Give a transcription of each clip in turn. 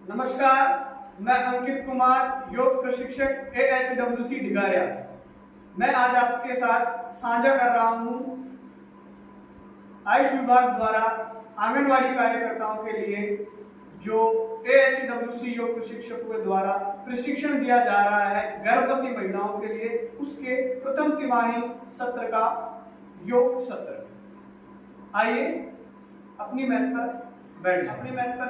नमस्कार, मैं अंकित कुमार, योग प्रशिक्षक AHWC ढिगारिया। मैं आज आपके साथ साझा कर रहा हूँ आयुष विभाग द्वारा आंगनवाड़ी कार्यकर्ताओं के लिए जो AHWC योग प्रशिक्षकों के द्वारा प्रशिक्षण दिया जा रहा है गर्भवती महिलाओं के लिए, उसके प्रथम तिमाही सत्र का योग सत्र। आइए अपनी मैट पर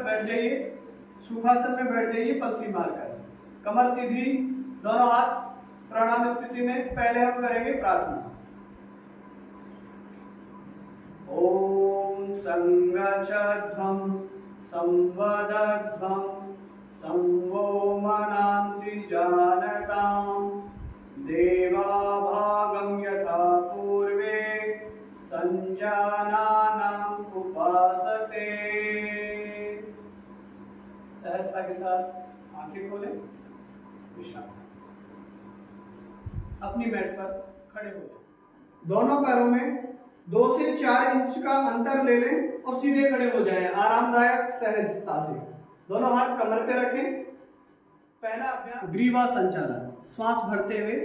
बैठ जाइए, सुखासन में बैठ जाइए, पलथी मारकर, कमर सीधी, दोनों हाथ प्रणाम स्थिति में। पहले हम करेंगे प्रार्थना। ओम संगच्छध्वं संवदध्वं संवो मनांसि जानतां देवाभागं यथा पूर्वे संजानानां उपासते। सहजता के साथ आंखें खोलें, विश्राम। अपनी मैट पर खड़े हो जाएं। दोनों पैरों में 2 से 4 इंच का अंतर ले लें और सीधे खड़े हो जाएं आरामदायक सहजता से। दोनों हाथ कमर पे रखें। पहला अभ्यास ग्रीवा संचालन। श्वास भरते हुए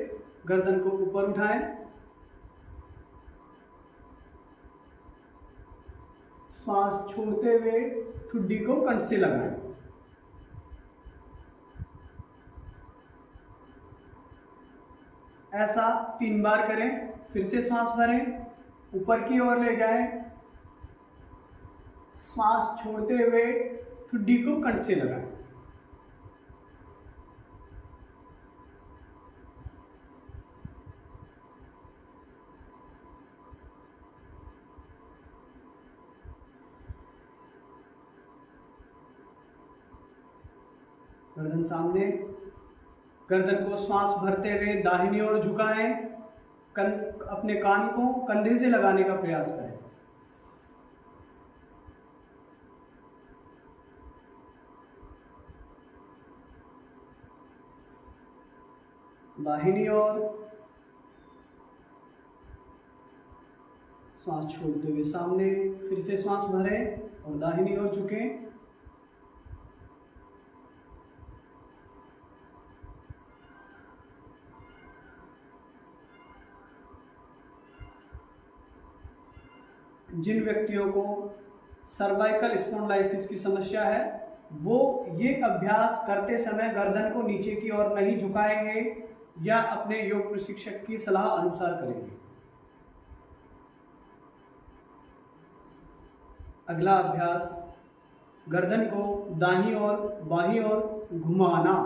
गर्दन को ऊपर उठाएं, श्वास छोड़ते हुए ठुड्डी को कंठ से लगाएं। ऐसा 3 बार करें। फिर से श्वास भरें, ऊपर की ओर ले जाएं, श्वास छोड़ते हुए ठुड्डी को कंठ से लगाएं। गर्दन सामने, गर्दन को श्वास भरते हुए दाहिनी ओर झुकाएं। अपने कान को कंधे से लगाने का प्रयास करें। दाहिनी ओर श्वास छोड़ते हुए सामने, फिर से श्वास भरें और दाहिनी ओर झुकें। जिन व्यक्तियों को सर्वाइकल स्पॉन्डिलाइसिस की समस्या है वो ये अभ्यास करते समय गर्दन को नीचे की ओर नहीं झुकाएंगे या अपने योग प्रशिक्षक की सलाह अनुसार करेंगे। अगला अभ्यास गर्दन को दाहिनी और बाईं ओर घुमाना।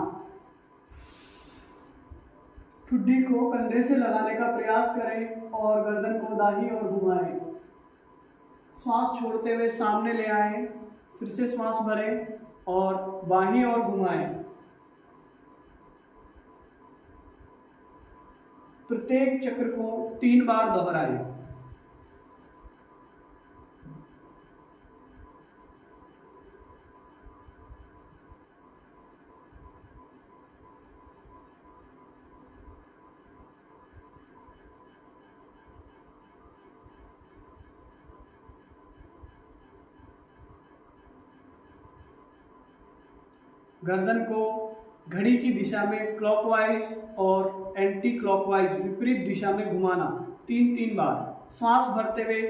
ठुड्डी को कंधे से लगाने का प्रयास करें और गर्दन को दाहिनी ओर घुमाएं। श्वास छोड़ते हुए सामने ले आएं, फिर से श्वास भरें और बाईं ओर घुमाएं। प्रत्येक चक्र को 3 बार दोहराएं। गर्दन को घड़ी की दिशा में क्लॉकवाइज और एंटी क्लॉकवाइज विपरीत दिशा में घुमाना 3-3 बार। श्वास भरते हुए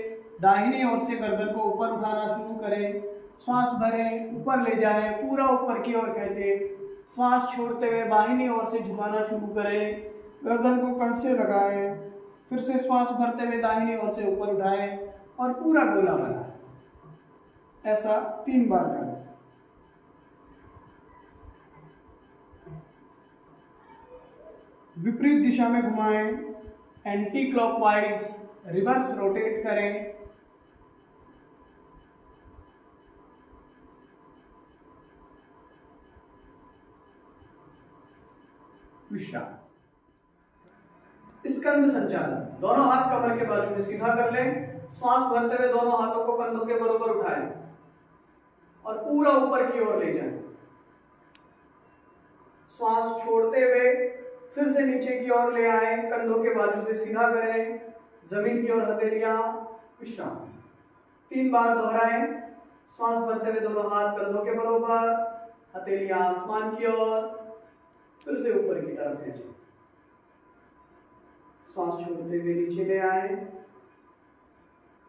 दाहिनी ओर से गर्दन को ऊपर उठाना शुरू करें। श्वास भरें, ऊपर ले जाएं, पूरा ऊपर की ओर खींचें। श्वास छोड़ते हुए बाहिनी ओर से झुकाना शुरू करें, गर्दन को कंठ से लगाएं। फिर से श्वास भरते हुए दाहिनी ओर से ऊपर उठाएं और पूरा गोला बनाएं। ऐसा 3 बार करें। विपरीत दिशा में घुमाएं, एंटी क्लॉकवाइज रिवर्स रोटेट करें। विश्राम। स्कंद संचालन। दोनों हाथ कमर के बाजू में सीधा कर लें। श्वास भरते हुए दोनों हाथों को कंधों के बराबर उठाएं और पूरा ऊपर की ओर ले जाएं। श्वास छोड़ते हुए फिर से नीचे की ओर ले आए, कंधों के बाजू से सीधा करें, जमीन की ओर हथेलियां, विश्राम। 3 बार दोहराएं। श्वास भरते हुए दोनों हाथ कंधों के बराबर, हथेलियां आसमान की ओर, फिर से ऊपर की तरफ खींचें। श्वास छोड़ते हुए नीचे ले आए,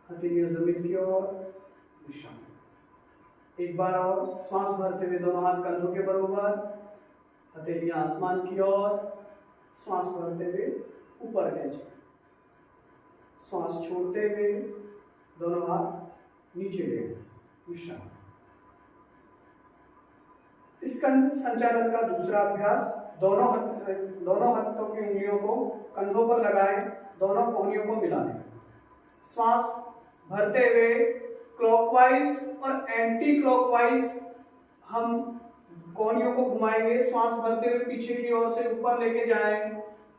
हथेलियां जमीन की ओर, विश्राम। एक बार और श्वास भरते हुए दोनों हाथ कंधों के बराबर, हथेलियां आसमान की ओर, श्वास भरते हुए ऊपर खींचें। श्वास छोड़ते हुए दोनों हाथ नीचे ले आए, विश्राम। इस कंठ संचालन का दूसरा अभ्यास, दोनों हाथों की उंगलियों को कंधों पर लगाएं, दोनों कोहनियों को मिला दें। श्वास भरते हुए क्लॉकवाइज और एंटी क्लॉकवाइज हम कोहनियों को घुमाएंगे। श्वास भरते हुए पीछे की ओर से ऊपर लेके जाएं,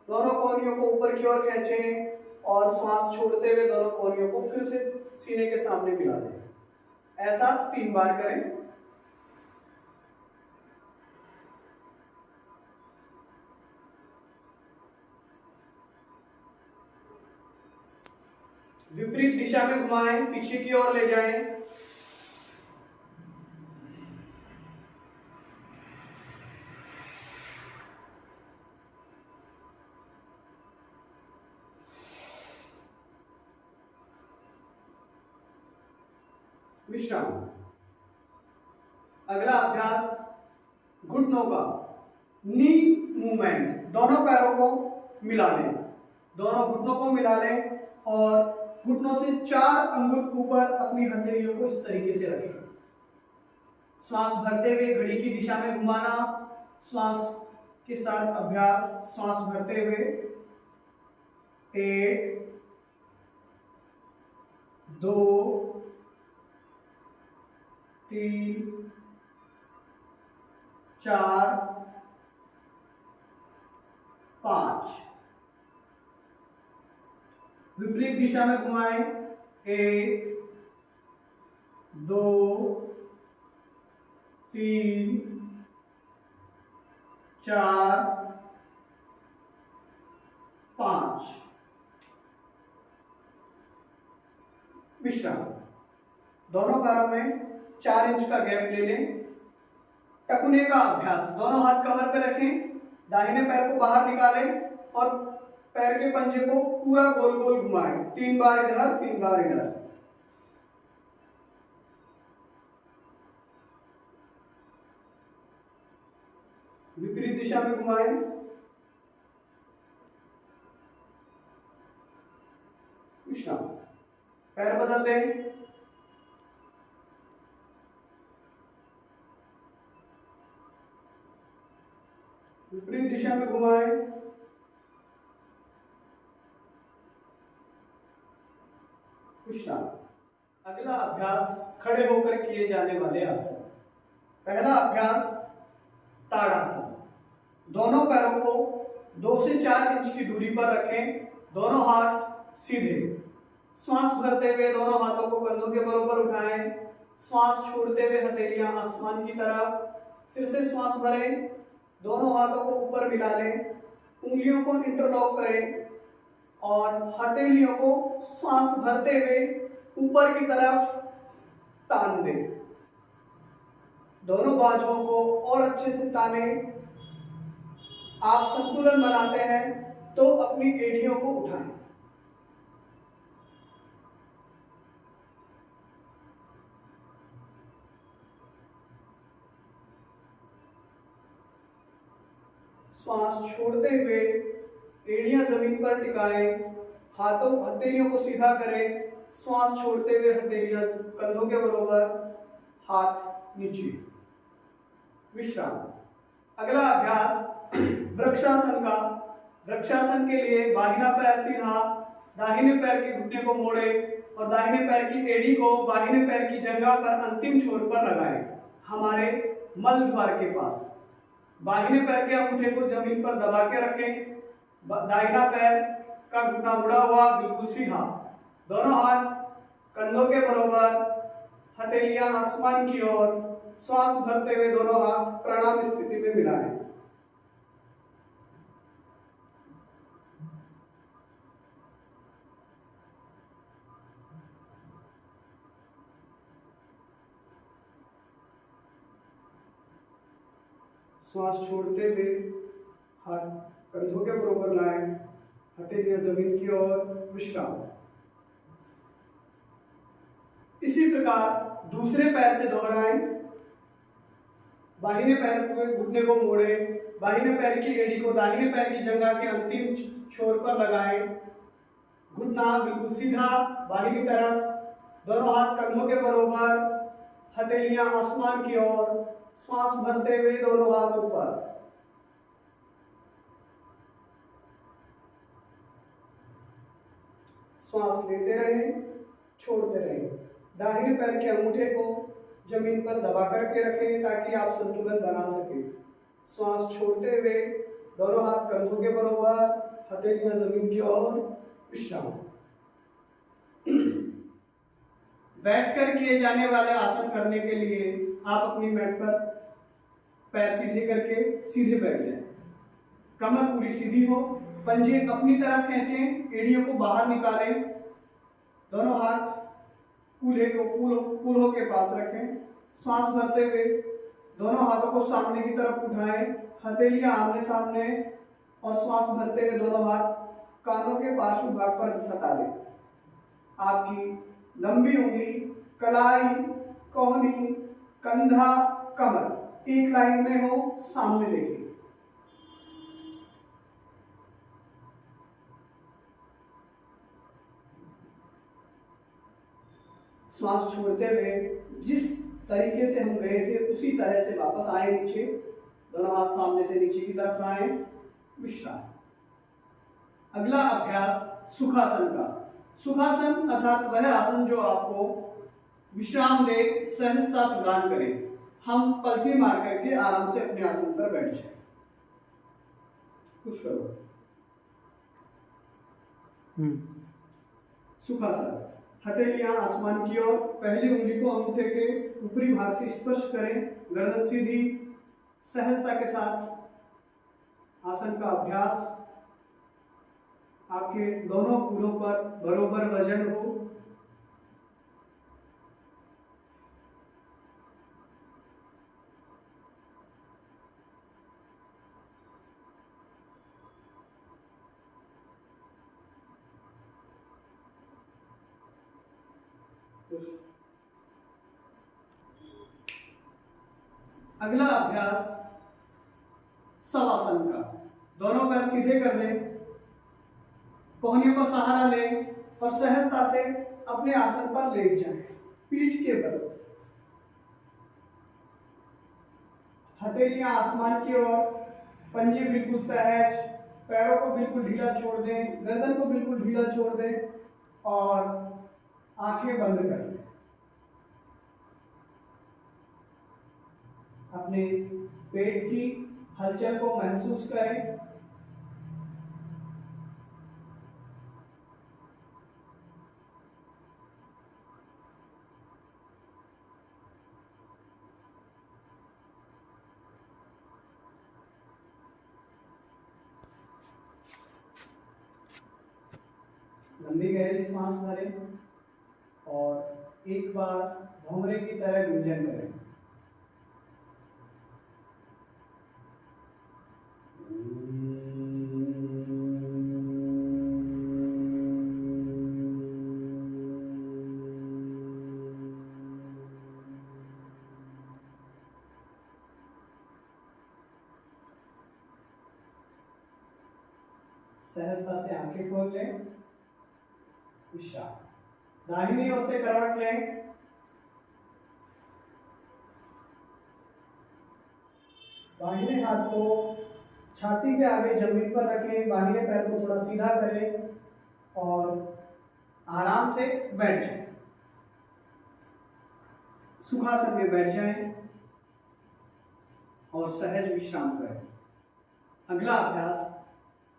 दोनों कोहनियों को ऊपर की ओर खींचें और श्वास छोड़ते हुए दोनों कोहनियों को फिर से सीने के सामने मिला दें। ऐसा 3 बार करें। विपरीत दिशा में घुमाएं, पीछे की ओर ले जाएं। विश्राम। अगला अभ्यास घुटनों का, नी मूवमेंट। दोनों पैरों को मिला लें, दोनों घुटनों को मिला लें और घुटनों से 4 अंगुल ऊपर अपनी हथेलियों को इस तरीके से रखें। श्वास भरते हुए घड़ी की दिशा में घुमाना। श्वास के साथ अभ्यास। श्वास भरते हुए 1 2 3 4 5। विपरीत दिशा में घुमाएं। 1 2 3 4 5। विश्राम। दोनों पैरों में 4 इंच का गैप ले लें। टखने का अभ्यास। दोनों हाथ कमर पे रखें, दाहिने पैर को बाहर निकालें और पैर के पंजे को पूरा गोल गोल घुमाएं। 3 बार इधर, 3 बार इधर। विपरीत दिशा में घुमाएं। विश्राम। पैर बदल दें। विपरीत दिशा में घुमाएं। विश्राम। अगला अभ्यास खड़े होकर किए जाने वाले आसन। पहला अभ्यास ताड़ासन। दोनों पैरों को 2 से 4 इंच की दूरी पर रखें, दोनों हाथ सीधे। श्वास भरते हुए दोनों हाथों को कंधों के बराबर उठाएं। श्वास छोड़ते हुए हथेलियां आसमान की तरफ, फिर से श्वास भरें, दोनों हाथों को ऊपर मिला लें, उंगलियों को इंटरलॉक करें और हथेलियों को श्वास भरते हुए ऊपर की तरफ तान दें। दोनों बाजुओं को और अच्छे से ताने। आप संतुलन बनाते हैं तो अपनी एड़ियों को उठाएं। श्वास छोड़ते हुए एड़ियां जमीन पर टिकाएं, हथेलियों को सीधा करें। श्वास छोड़ते हुए हथेलियां कंधों के बराबर, हाथ नीचे। विश्राम। अगला अभ्यास वृक्षासन का। वृक्षासन के लिए बाहिना पैर सीधा, दाहिने पैर के घुटने को मोड़े और दाहिने पैर की एड़ी को बाहिने पैर की जंघा पर अंतिम छोर पर लगाएं, हमारे मल द्वार के पास। बाहिने पैर के अंगूठे को जमीन पर दबा के रखें, दाहिना पैर का घुटना मुड़ा हुआ बिल्कुल सीधा, दोनों हाथ कंधों के बराबर, हथेलियां आसमान की ओर। श्वास भरते हुए दोनों हाथ प्रणाम स्थिति में मिलाएं। श्वास छोड़ते हुए हाथ कंधों के बराबर लाएं, हथेलियां जमीन की ओर, विश्राम। इसी प्रकार दूसरे पैर से दोहराएं। बाहिने पैर को घुटने को मोड़े, बाहिने पैर की एड़ी को दाहिने पैर की जंघा के अंतिम छोर पर लगाएं। घुटना बिल्कुल सीधा बाहिनी तरफ, दोनों हाथ कंधों के बराबर, हथेलियां आसमान की ओर, श्वास भरते हुए दोनों हाथ ऊपर। श्वास लेते रहें, छोड़ते रहें। दाहिने पैर के अंगूठे को जमीन पर दबा करके रखें ताकि आप संतुलन बना सकें। श्वास छोड़ते हुए दोनों हाथ कंधों के बराबर, हथेलियां जमीन की ओर, विश्राम। बैठकर किए जाने वाले आसन करने के लिए आप अपनी मैट पर पैर सीधे करके सीधे बैठ जाएं। कमर पूरी सीधी हो, पंजे अपनी तरफ खींचें, एड़ियों को बाहर निकालें, दोनों हाथ कूल्हों के पास रखें। श्वास भरते हुए दोनों हाथों को सामने की तरफ उठाएं, हथेलियां आमने सामने, और श्वास भरते हुए दोनों हाथ कानों के पार्श्व भाग पर सटा दें। आपकी लंबी उंगली, कलाई, कोहनी, कंधा, कमर एक लाइन में हो, सामने देखें। श्वास छोड़ते हुए जिस तरीके से हम गए थे उसी तरह से वापस आए नीचे, दोनों हाथ सामने से नीचे की तरफ लाएं, विश्राम। अगला अभ्यास सुखासन का। सुखासन अर्थात वह आसन जो आपको विश्राम दे, सहजता प्रदान करे। हम पलटी मार करके आराम से अपने आसन पर बैठ जाए। कुछ करो। सुखासन। हथेलियां आसमान की ओर, पहली उंगली को अंगूठे के ऊपरी भाग से स्पर्श करें, गर्दन सीधी, सहजता के साथ आसन का अभ्यास। आपके दोनों कूल्हों पर बराबर वजन हो। अगला अभ्यास शवासन का। दोनों पैर सीधे कर लें, कोहनियों को सहारा लें और सहजता से अपने आसन पर लेट जाएं, पीठ के बल। हथेलियां आसमान की ओर, पंजे बिल्कुल सहज, पैरों को बिल्कुल ढीला छोड़ दें, गर्दन को बिल्कुल ढीला छोड़ दें और आंखें बंद कर लें। अपने पेट की हलचल को महसूस करें। लंबी गहरी सांस भरें और एक बार भंवरे की तरह गुंजन करें। सहजता से आंखें खोल लें, विश्राम। दाहिनी ओर से करवट लें, दाहिने हाथ को छाती के आगे जमीन पर रखें, बाहिने पैर को थोड़ा सीधा करें और आराम से बैठ जाएं। सुखासन में बैठ जाएं और सहज विश्राम करें। अगला अभ्यास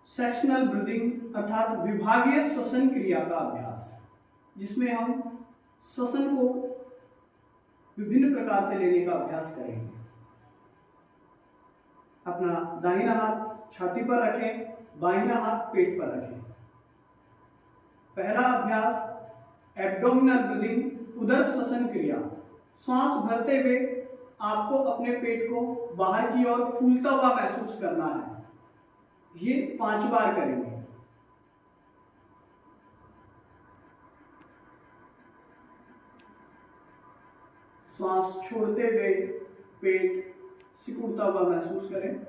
सेक्शनल ब्रीदिंग अर्थात विभागीय श्वसन क्रिया का अभ्यास, जिसमें हम श्वसन को विभिन्न प्रकार से लेने का अभ्यास करेंगे। अपना दाहिना हाथ छाती पर रखें, बाहिना हाथ पेट पर रखें। पहला अभ्यास एब्डोमिनल ब्रीदिंग, उदर श्वसन क्रिया। श्वास भरते हुए आपको अपने पेट को बाहर की ओर फूलता हुआ महसूस करना है। ये 5 बार करेंगे। श्वास छोड़ते हुए पेट सिकुड़ता हुआ महसूस करें।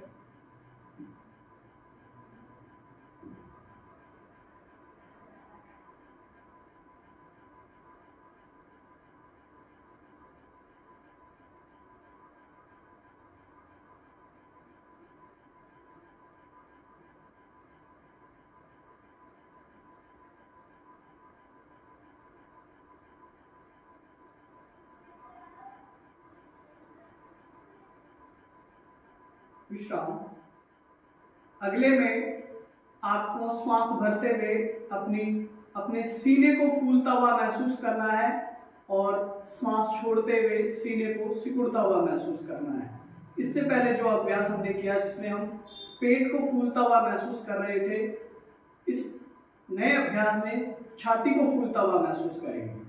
विश्राम। अगले में आपको श्वास भरते हुए अपने सीने को फूलता हुआ महसूस करना है और श्वास छोड़ते हुए सीने को सिकुड़ता हुआ महसूस करना है। इससे पहले जो अभ्यास हमने किया जिसमें हम पेट को फूलता हुआ महसूस कर रहे थे, इस नए अभ्यास में छाती को फूलता हुआ महसूस करेंगे।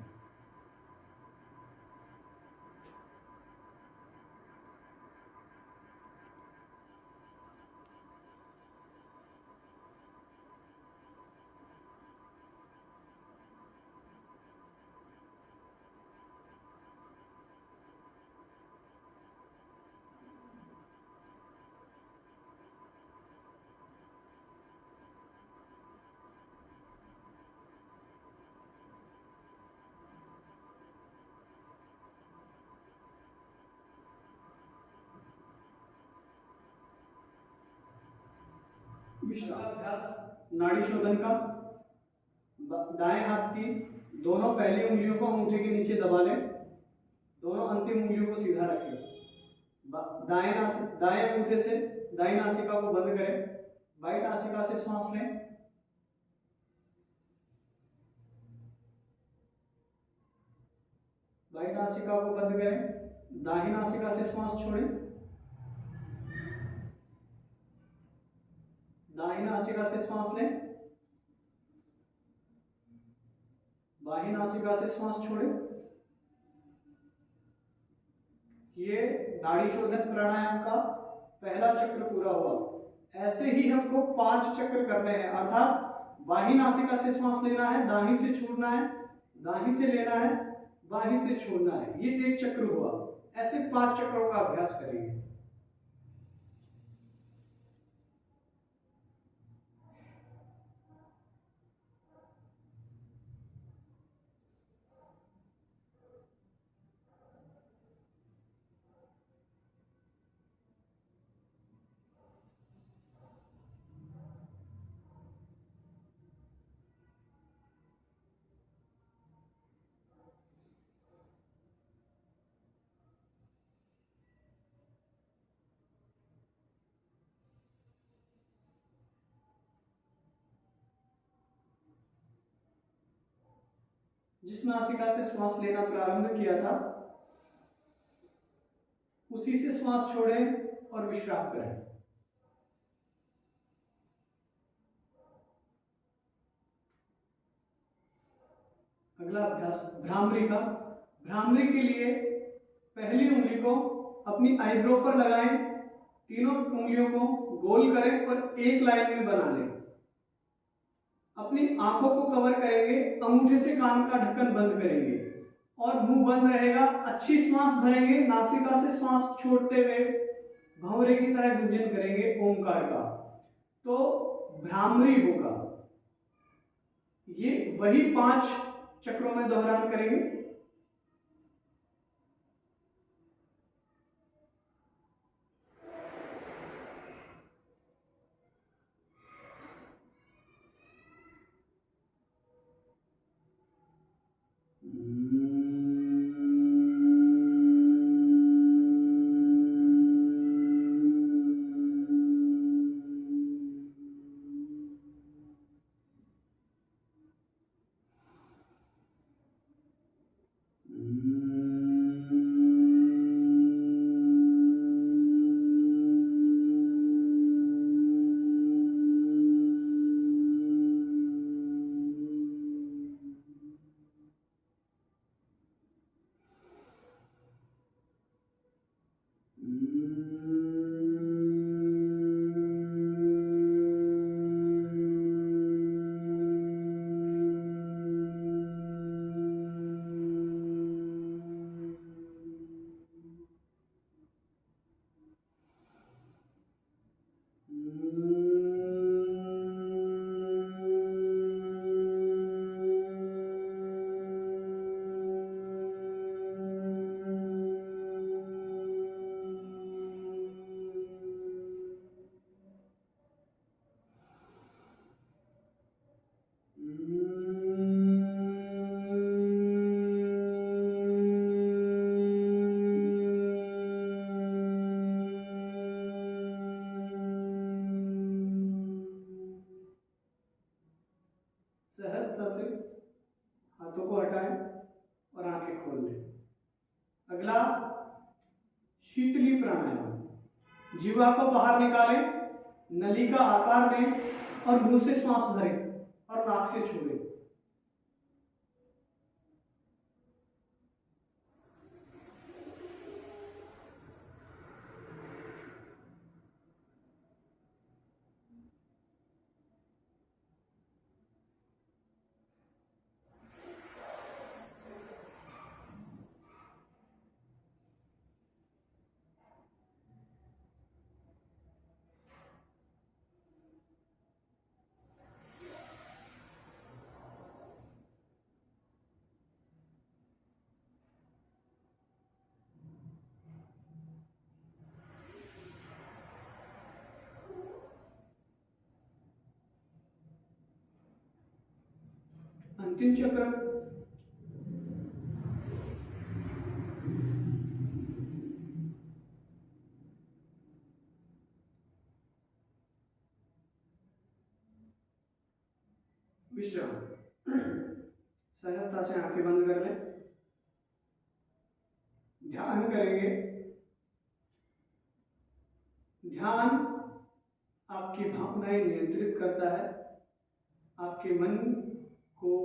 विश्राम अभ्यास नाड़ी शोधन का। दाएं हाथ की दोनों पहली उंगलियों को अंगूठे के नीचे दबा लें, दोनों अंतिम उंगलियों को सीधा रखें। दाएं अंगूठे से दाएं नासिका को बंद करें, बाईं नासिका से श्वास लें। बाईं नासिका को बंद करें, दाहिनी नासिका से श्वास छोड़ें। दाहिनी नासिका से श्वास लें, बाहिनी नासिका से श्वास छोड़ें। ये नाड़ी शोधन प्राणायाम का पहला चक्र पूरा हुआ। ऐसे ही हमको 5 चक्र करने हैं, अर्थात बाहिनी नासिका से श्वास लेना है, दाहिनी से छोड़ना है, दाहिनी से लेना है, बाहिनी से छोड़ना है। ये 1 चक्र हुआ। ऐसे 5 चक्रों का अभ्यास करेंगे। जिस नासिका से श्वास लेना प्रारंभ किया था उसी से श्वास छोड़ें और विश्राम करें। अगला अभ्यास भ्रामरी का। भ्रामरी के लिए पहली उंगली को अपनी आईब्रो पर लगाएं, तीनों उंगलियों को गोल करें और एक लाइन में बना लें। अपनी आंखों को कवर करेंगे, अंगूठे से कान का ढक्कन बंद करेंगे और मुंह बंद रहेगा। अच्छी श्वास भरेंगे, नासिका से श्वास छोड़ते हुए भंवरे की तरह गुंजन करेंगे ओंकार का, तो भ्रामरी होगा। ये वही 5 चक्रों में दोहरान करेंगे। सहजता से हाथों को हटाएं और आंखें खोल लें। अगला शीतली प्राणायाम। जीवा को बाहर निकालें, नली का आकार दें और मुंह से सांस भरें और नाक से छोड़ें। अंतिम चक्र। विश्राम। सहजता से आंखें बंद कर लें। ध्यान करेंगे। ध्यान आपकी भावनाएं नियंत्रित करता है, आपके मन को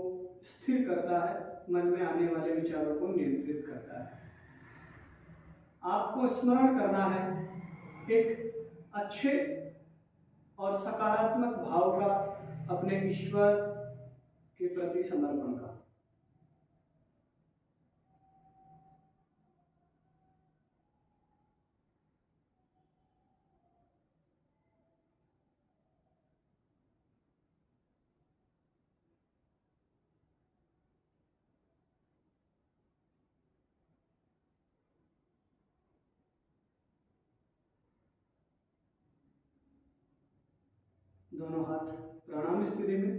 स्थिर करता है, मन में आने वाले विचारों को नियंत्रित करता है। आपको स्मरण करना है एक अच्छे और सकारात्मक भाव का अपने ईश्वर के प्रति समर्पण का। दोनों हाथ प्रणाम स्थिति में।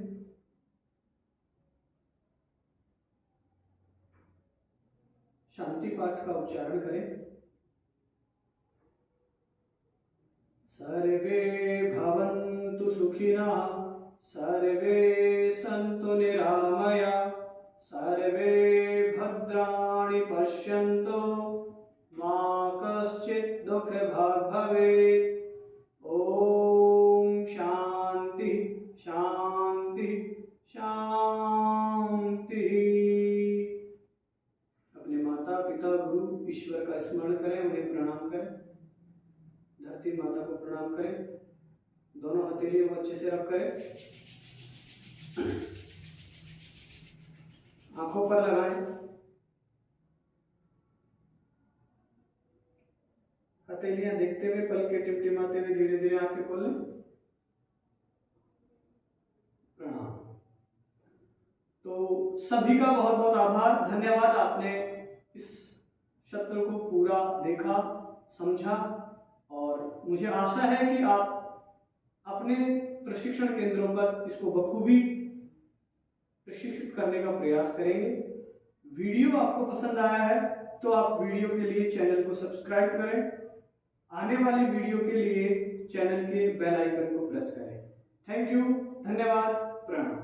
शांति पाठ का उच्चारण करें। सर्वे भवन्तु सुखिनः, सर्वे सन्तु निरामया, सर्वे भद्राणि पश्यन्तु, मा कश्चित् दुःखभाग् भवेत्। ओम शांति शांति शांति। अपने माता पिता गुरु ईश्वर का स्मरण करें, उन्हें प्रणाम करें। धरती माता को प्रणाम करें। दोनों हथेलियों को अच्छे से रब करें। आंखों पर लगाएं। हथेलियां देखते हुए, पलके टिमटिमाते हुए धीरे धीरे आंखें खोलें। प्रणाम। तो सभी का बहुत बहुत आभार, धन्यवाद। आपने इस सत्र को पूरा देखा, समझा और मुझे आशा है कि आप अपने प्रशिक्षण केंद्रों पर इसको बखूबी प्रशिक्षित करने का प्रयास करेंगे। वीडियो आपको पसंद आया है तो आप वीडियो के लिए चैनल को सब्सक्राइब करें। आने वाली वीडियो के लिए चैनल के बेल आइकन को प्रेस करें। थैंक यू, धन्यवाद, प्रणाम।